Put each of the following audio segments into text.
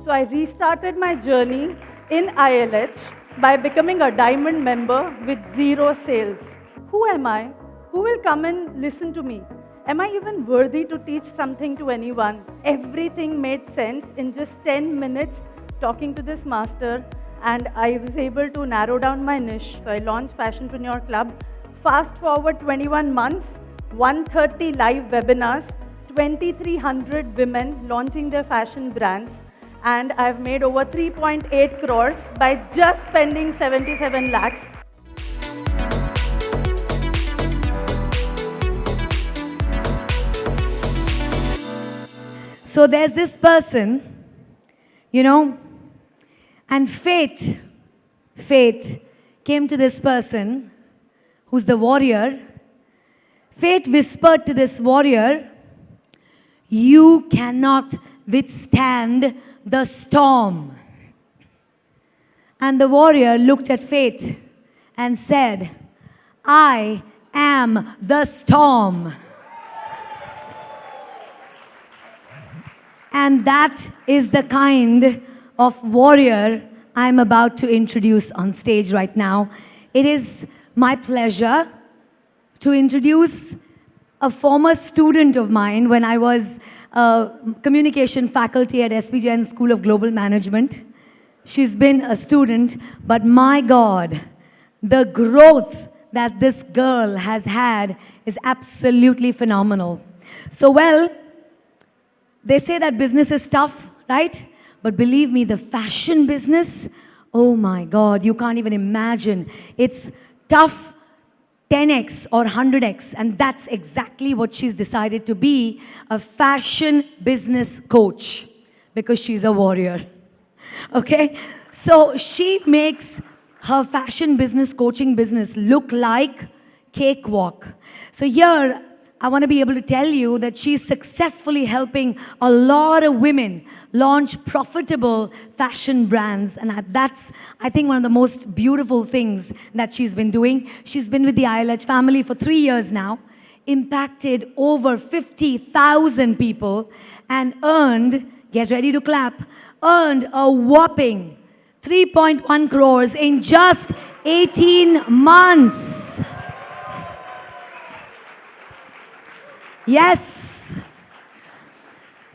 So I restarted my journey in ILH by becoming a diamond member with zero sales. Who am I? Who will come and listen to me? Am I even worthy to teach something to anyone? Everything made sense in just 10 minutes talking to this master, and I was able to narrow down my niche. So I launched Fashionpreneur Club. Fast forward 21 months, 130 live webinars, 2,300 women launching their fashion brands, and I've made over 3.8 crores by just spending 77 lakhs. So there's this person, and fate came to this person who's the warrior. Fate whispered to this warrior, "You cannot withstand the storm." And the warrior looked at fate and said, "I am the storm." And that is the kind of warrior I'm about to introduce on stage right now. It is my pleasure to introduce a former student of mine when I was a communication faculty at SP Jain School of Global Management. She's been a student, but my God, the growth that this girl has had is absolutely phenomenal. So, well, they say that business is tough, right? But believe me, the fashion business, oh my God, you can't even imagine. It's tough 10x or 100x, and that's exactly what she's decided to be, a fashion business coach, because she's a warrior. Okay? So she makes her fashion business coaching business look like cakewalk. So here, I want to be able to tell you that she's successfully helping a lot of women launch profitable fashion brands. And that's, I think, one of the most beautiful things that she's been doing. She's been with the ILH family for 3 years now, impacted over 50,000 people, and earned, get ready to clap, earned a whopping 3.1 crores in just 18 months. Yes.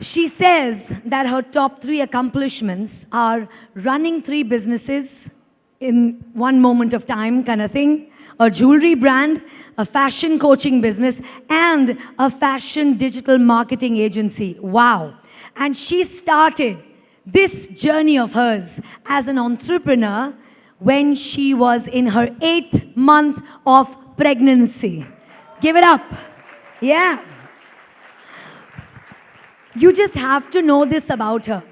She says that her top 3 accomplishments are running 3 businesses in one moment of time kind of thing, a jewelry brand, a fashion coaching business, and a fashion digital marketing agency. Wow. And she started this journey of hers as an entrepreneur when she was in her 8th month of pregnancy. Give it up. Yeah. You just have to know this about her.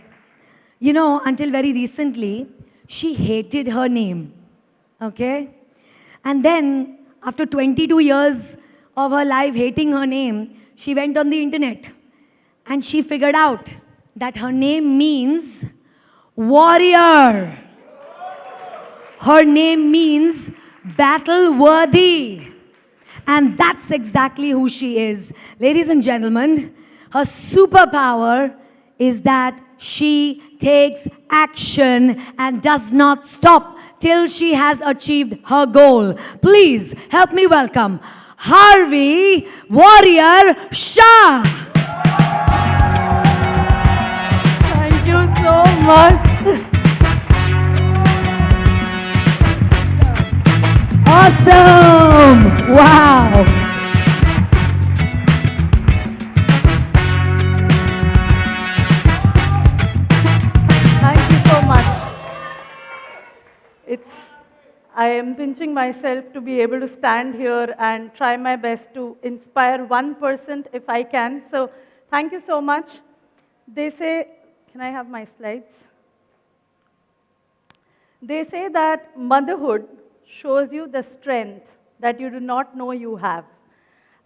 Until very recently, she hated her name. Okay? And then, after 22 years of her life hating her name, she went on the internet. And she figured out that her name means warrior. Her name means battle worthy. And that's exactly who she is. Ladies and gentlemen, her superpower is that she takes action and does not stop till she has achieved her goal. Please help me welcome Harvi Warrior Shah. Thank you so much. Awesome! Wow! I am pinching myself to be able to stand here and try my best to inspire 1% if I can. So thank you so much. They say, can I have my slides? They say that motherhood shows you the strength that you do not know you have.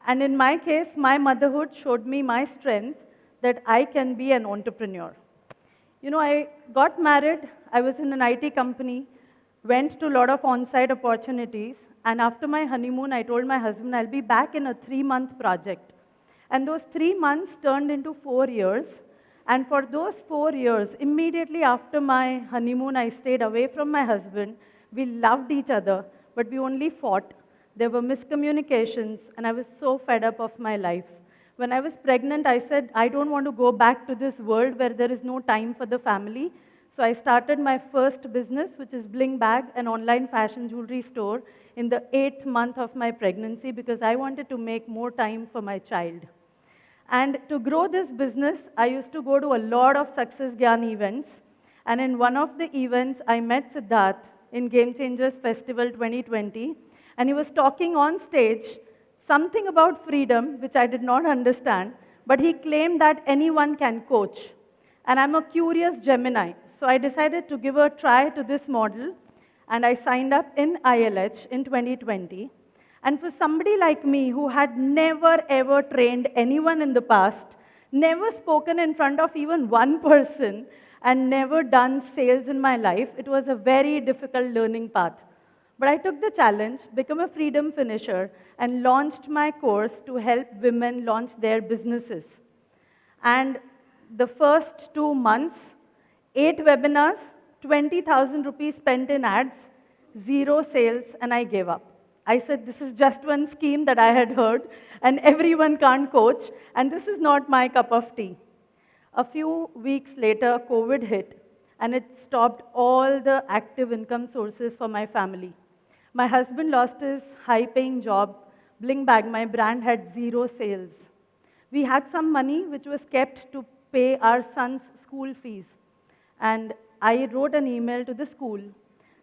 And in my case, my motherhood showed me my strength that I can be an entrepreneur. I got married, I was in an IT company, went to a lot of on-site opportunities, and after my honeymoon, I told my husband I'll be back in a 3-month project. And those 3 months turned into 4 years, And for those 4 years, immediately after my honeymoon, I stayed away from my husband. We loved each other, but we only fought. There were miscommunications, and I was so fed up of my life. When I was pregnant, I said, I don't want to go back to this world where there is no time for the family. So I started my first business, which is Bling Bag, an online fashion jewelry store, in the 8th month of my pregnancy because I wanted to make more time for my child. And to grow this business, I used to go to a lot of Success Gyan events. And in one of the events, I met Siddharth in Game Changers Festival 2020. And he was talking on stage something about freedom, which I did not understand. But he claimed that anyone can coach. And I'm a curious Gemini. So I decided to give a try to this model. And I signed up in ILH in 2020. And for somebody like me who had never ever trained anyone in the past, never spoken in front of even one person, and never done sales in my life, it was a very difficult learning path. But I took the challenge, became a freedom finisher, and launched my course to help women launch their businesses. And the first 2 months, 8 webinars, 20,000 rupees spent in ads, 0 sales, and I gave up. I said, this is just one scheme that I had heard, and everyone can't coach, and this is not my cup of tea. A few weeks later, COVID hit, and it stopped all the active income sources for my family. My husband lost his high-paying job. Bling Bag, my brand, had 0 sales. We had some money which was kept to pay our son's school fees. And I wrote an email to the school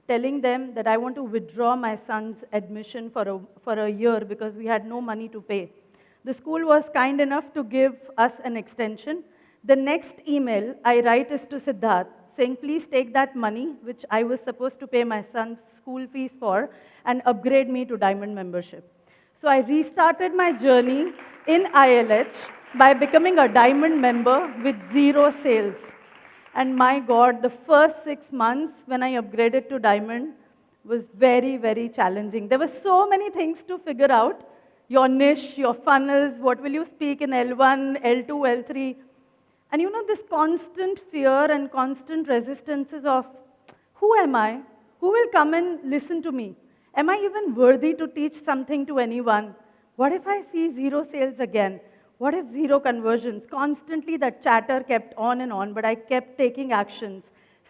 telling them that I want to withdraw my son's admission for a year because we had no money to pay. The school was kind enough to give us an extension. The next email I write is to Siddharth saying, please take that money, which I was supposed to pay my son's school fees for, and upgrade me to Diamond membership. So I restarted my journey in ILH by becoming a Diamond member with 0 sales. And my God, the first 6 months when I upgraded to Diamond was very, very challenging. There were so many things to figure out. Your niche, your funnels, what will you speak in L1, L2, L3. And you know, this constant fear and constant resistances of, who am I? Who will come and listen to me? Am I even worthy to teach something to anyone? What if I see 0 sales again? What if 0 conversions? Constantly that chatter kept on and on, but I kept taking actions,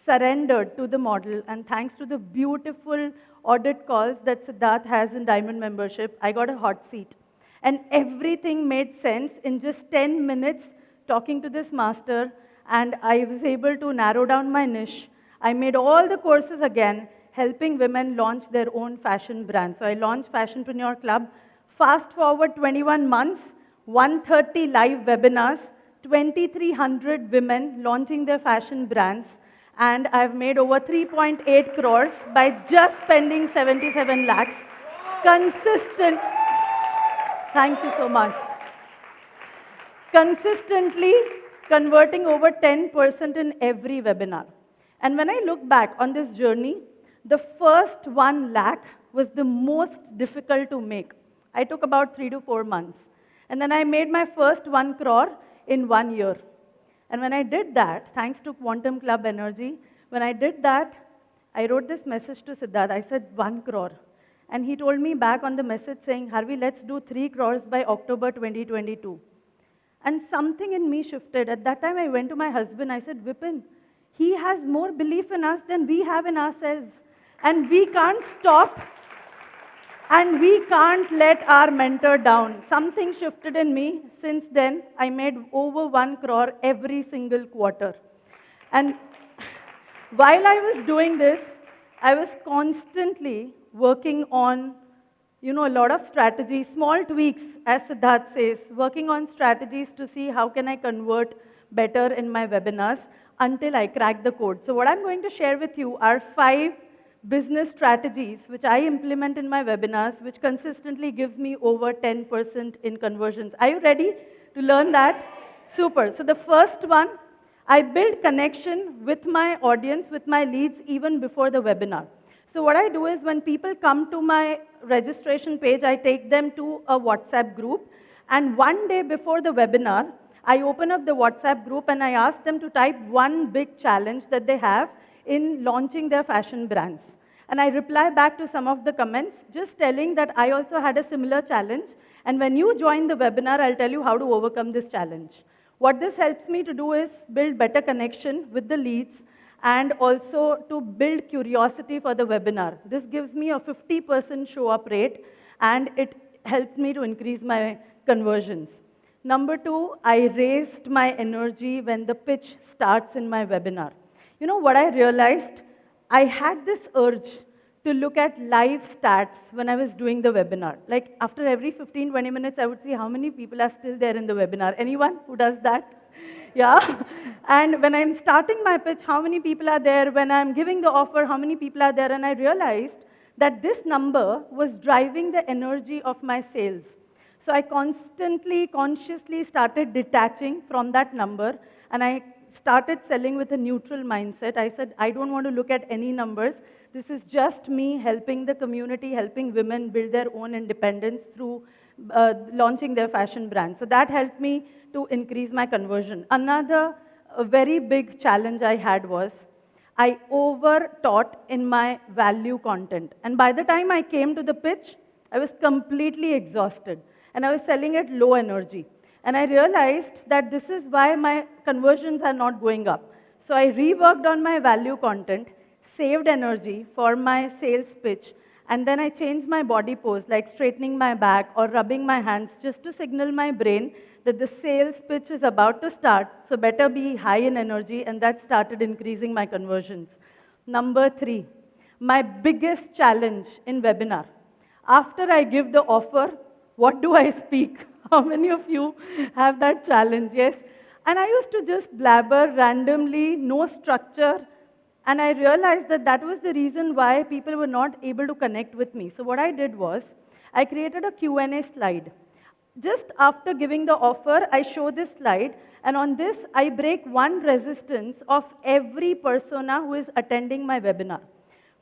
surrendered to the model, and thanks to the beautiful audit calls that Siddharth has in Diamond membership, I got a hot seat. And everything made sense in just 10 minutes talking to this master, and I was able to narrow down my niche. I made all the courses again, helping women launch their own fashion brand. So I launched Fashionpreneur Club. Fast forward 21 months, 130 live webinars, 2,300 women launching their fashion brands, and I've made over 3.8 crores by just spending 77 lakhs. Consistent. Thank you so much. Consistently converting over 10% in every webinar. And when I look back on this journey, the first 1 lakh was the most difficult to make. I took about 3 to 4 months. And then I made my first 1 crore in 1 year. And when I did that, thanks to Quantum Club Energy, when I did that, I wrote this message to Siddharth. I said 1 crore. And he told me back on the message saying, Harvi, let's do 3 crores by October 2022. And something in me shifted. At that time, I went to my husband. I said, Vipin, he has more belief in us than we have in ourselves. And we can't stop. And we can't let our mentor down. Something shifted in me. Since then, I made over 1 crore every single quarter. And while I was doing this, I was constantly working on, a lot of strategies, small tweaks, as Siddharth says, working on strategies to see how can I convert better in my webinars until I crack the code. So what I'm going to share with you are 5 business strategies which I implement in my webinars, which consistently gives me over 10% in conversions. Are you ready to learn that? Super. So the first one, I build connection with my audience, with my leads, even before the webinar. So what I do is when people come to my registration page, I take them to a WhatsApp group. And one day before the webinar, I open up the WhatsApp group and I ask them to type one big challenge that they have in launching their fashion brands. And I reply back to some of the comments, just telling that I also had a similar challenge. And when you join the webinar, I'll tell you how to overcome this challenge. What this helps me to do is build better connection with the leads and also to build curiosity for the webinar. This gives me a 50% show up rate and it helped me to increase my conversions. Number two, I raised my energy when the pitch starts in my webinar. You know what I realized? I had this urge to look at live stats when I was doing the webinar. Like after every 15, 20 minutes, I would see how many people are still there in the webinar. Anyone who does that? Yeah. And when I'm starting my pitch, how many people are there? When I'm giving the offer, how many people are there? And I realized that this number was driving the energy of my sales. So I constantly, consciously started detaching from that number, and I started selling with a neutral mindset. I said, I don't want to look at any numbers. This is just me helping the community, helping women build their own independence through launching their fashion brand. So that helped me to increase my conversion. Another very big challenge I had was I over-taught in my value content. And by the time I came to the pitch, I was completely exhausted. And I was selling at low energy. And I realized that this is why my conversions are not going up. So I reworked on my value content, saved energy for my sales pitch, and then I changed my body pose, like straightening my back or rubbing my hands, just to signal my brain that the sales pitch is about to start, so better be high in energy, and that started increasing my conversions. Number three, my biggest challenge in webinar. After I give the offer, what do I speak? How many of you have that challenge? Yes. And I used to just blabber randomly, no structure. And I realized that that was the reason why people were not able to connect with me. So what I did was, I created a Q&A slide. Just after giving the offer, I show this slide. And on this, I break one resistance of every persona who is attending my webinar.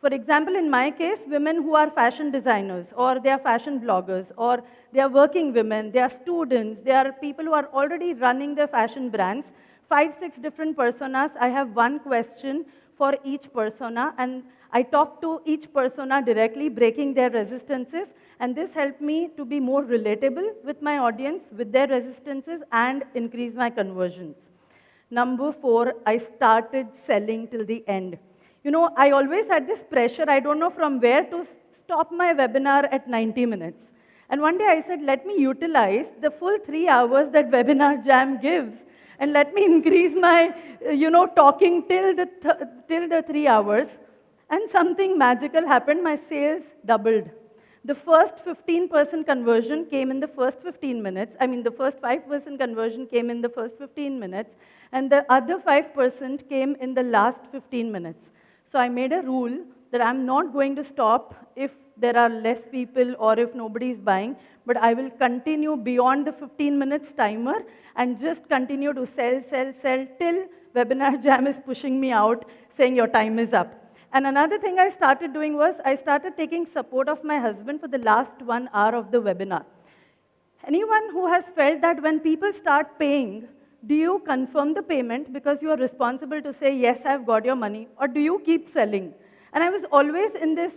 For example, in my case, women who are fashion designers, or they are fashion bloggers, or they are working women, they are students, they are people who are already running their fashion brands, 5, 6 different personas. I have one question for each persona, and I talk to each persona directly, breaking their resistances, and this helped me to be more relatable with my audience, with their resistances, and increase my conversions. Number 4, I started selling till the end. You know, I always had this pressure, I don't know from where to stop my webinar at 90 minutes. And one day I said, let me utilize the full 3 hours that Webinar Jam gives, and let me increase my, talking till the 3 hours. And something magical happened, my sales doubled. The first 15% conversion came in the first 15 minutes. I mean, the first 5% conversion came in the first 15 minutes, and the other 5% came in the last 15 minutes. So I made a rule that I'm not going to stop if there are less people or if nobody is buying, but I will continue beyond the 15 minutes timer and just continue to sell till Webinar Jam is pushing me out, saying your time is up. And another thing I started doing was I started taking support of my husband for the last 1 hour of the webinar. Anyone who has felt that when people start paying, do you confirm the payment because you are responsible to say, yes, I've got your money, or do you keep selling? And I was always in this,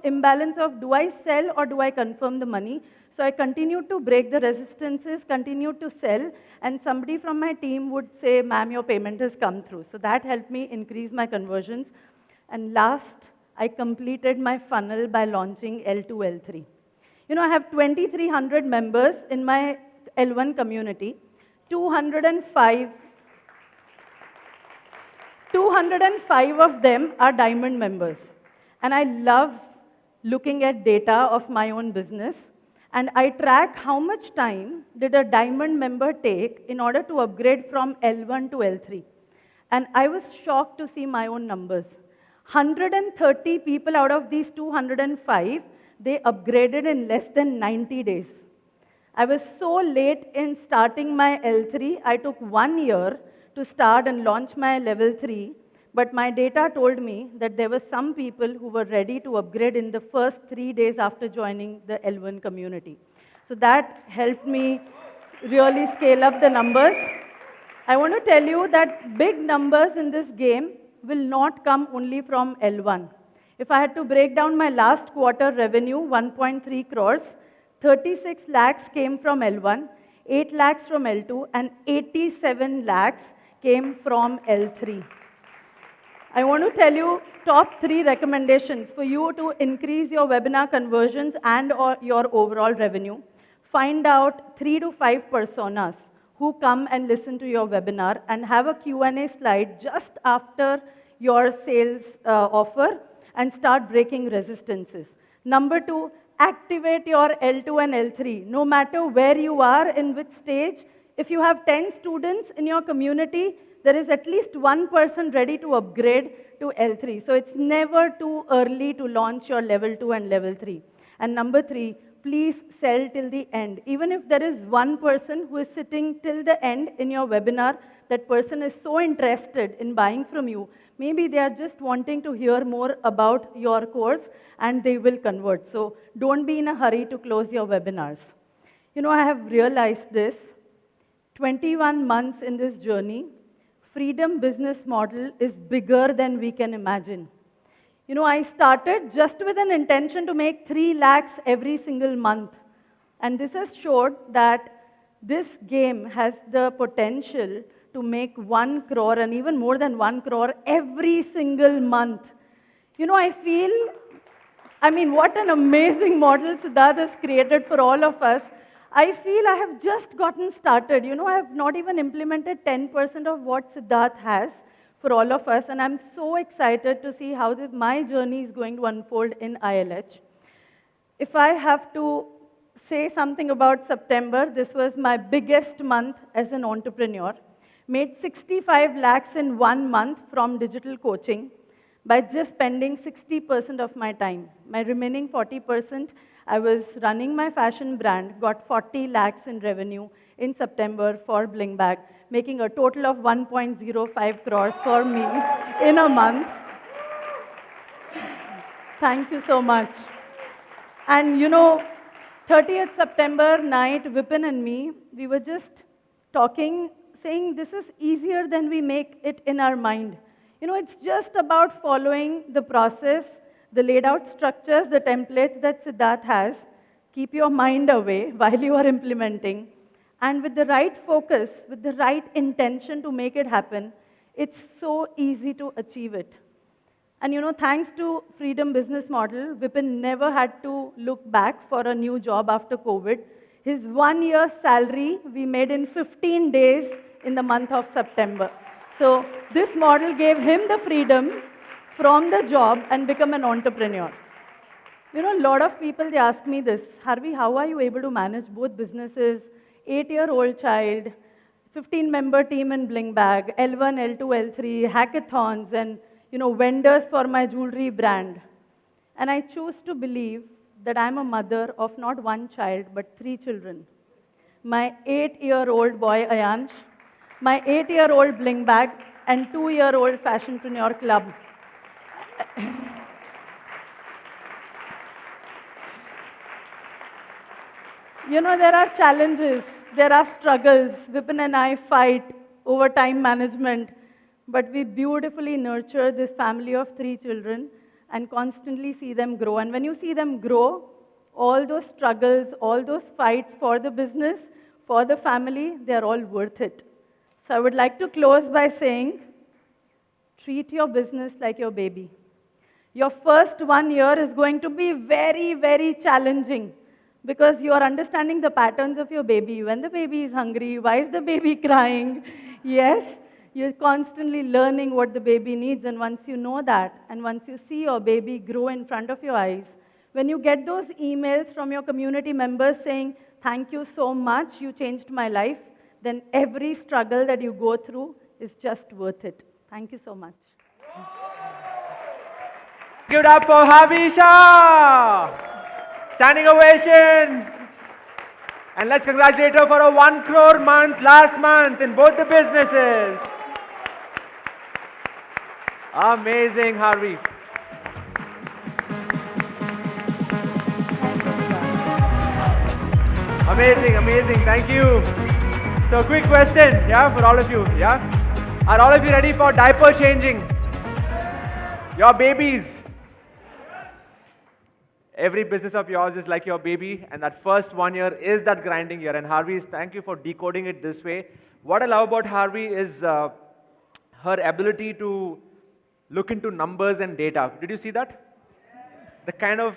imbalance of do I sell or do I confirm the money? So I continued to break the resistances, continued to sell, and somebody from my team would say, ma'am, your payment has come through. So that helped me increase my conversions. And last, I completed my funnel by launching L2, L3. I have 2,300 members in my L1 community. 205 of them are diamond members. And I love looking at data of my own business. And I track how much time did a diamond member take in order to upgrade from L1 to L3. And I was shocked to see my own numbers. 130 people out of these 205, they upgraded in less than 90 days. I was so late in starting my L3, I took 1 year to start and launch my level 3, but my data told me that there were some people who were ready to upgrade in the first 3 days after joining the L1 community. So that helped me really scale up the numbers. I want to tell you that big numbers in this game will not come only from L1. If I had to break down my last quarter revenue, 1.3 crores, 36 lakhs came from L1, 8 lakhs from L2, and 87 lakhs came from L3. I want to tell you top 3 recommendations for you to increase your webinar conversions and or your overall revenue. Find out 3 to 5 personas who come and listen to your webinar and have a Q&A slide just after your sales offer and start breaking resistances. Number 2, activate your L2 and L3. No matter where you are, in which stage, if you have 10 students in your community, there is at least one person ready to upgrade to L3. So it's never too early to launch your level 2 and level 3. And number 3, please sell till the end. Even if there is one person who is sitting till the end in your webinar, that person is so interested in buying from you. Maybe they are just wanting to hear more about your course and they will convert. So don't be in a hurry to close your webinars. You know, I have realized this. 21 months in this journey, Freedom business model is bigger than we can imagine. You know, I started just with an intention to make 3 lakhs every single month. And this has showed that this game has the potential to make 1 crore and even more than 1 crore every single month. You know, I mean, what an amazing model Siddharth has created for all of us. I feel I have just gotten started. You know, I have not even implemented 10% of what Siddharth has for all of us, and I'm so excited to see how my journey is going to unfold in ILH. If I have to say something about September, this was my biggest month as an entrepreneur. Made 65 lakhs in 1 month from digital coaching by just spending 60% of my time. My remaining 40%, I was running my fashion brand, got 40 lakhs in revenue in September for Bling Bag, making a total of 1.05 crores for me in a month. Thank you so much. And you know, 30th September night, Vipin and me, we were just talking, saying this is easier than we make it in our mind. You know, it's just about following the process, the laid out structures, the templates that Siddharth has. Keep your mind away while you are implementing. And with the right focus, with the right intention to make it happen, it's so easy to achieve it. And you know, thanks to Freedom business model, Vipin never had to look back for a new job after COVID. His 1 year's salary we made in 15 days in the month of September. So this model gave him the freedom from the job and become an entrepreneur. You know, a lot of people, they ask me this, Harvi, how are you able to manage both businesses, 8-year-old child, 15-member team in Bling Bag, L1, L2, L3, hackathons, and you know, vendors for my jewelry brand. And I choose to believe that I'm a mother of not 1 child, but 3 children. My 8-year-old boy, Ayansh, my 8-year-old Bling Bag, and 2-year-old Fashionpreneur Club. You know, there are challenges, there are struggles. Vipin and I fight over time management, but we beautifully nurture this family of 3 children and constantly see them grow. And when you see them grow, all those struggles, all those fights for the business, for the family, they're all worth it. So I would like to close by saying, treat your business like your baby. Your first 1 year is going to be very, very challenging because you are understanding the patterns of your baby. When the baby is hungry, why is the baby crying? Yes, you're constantly learning what the baby needs, and once you know that, and once you see your baby grow in front of your eyes, when you get those emails from your community members saying, thank you so much, you changed my life, then every struggle that you go through is just worth it. Thank you so much. Give it up for Harvi Shah! Standing ovation! And let's congratulate her for a 1 crore month last month in both the businesses. Amazing, Harvi. Amazing, amazing. Thank you. So quick question, yeah, for all of you, yeah? Are all of you ready for diaper changing? Your babies. Every business of yours is like your baby, and that first 1 year is that grinding year. And Harvi, thank you for decoding it this way. What I love about Harvi is her ability to look into numbers and data. Did you see that? The kind of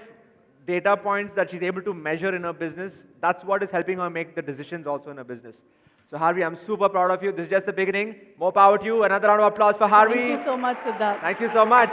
data points that she's able to measure in her business, that's what is helping her make the decisions also in her business. So Harvi, I'm super proud of you. This is just the beginning. More power to you. Another round of applause for Harvi. Thank you so much, Siddharth. Thank you so much.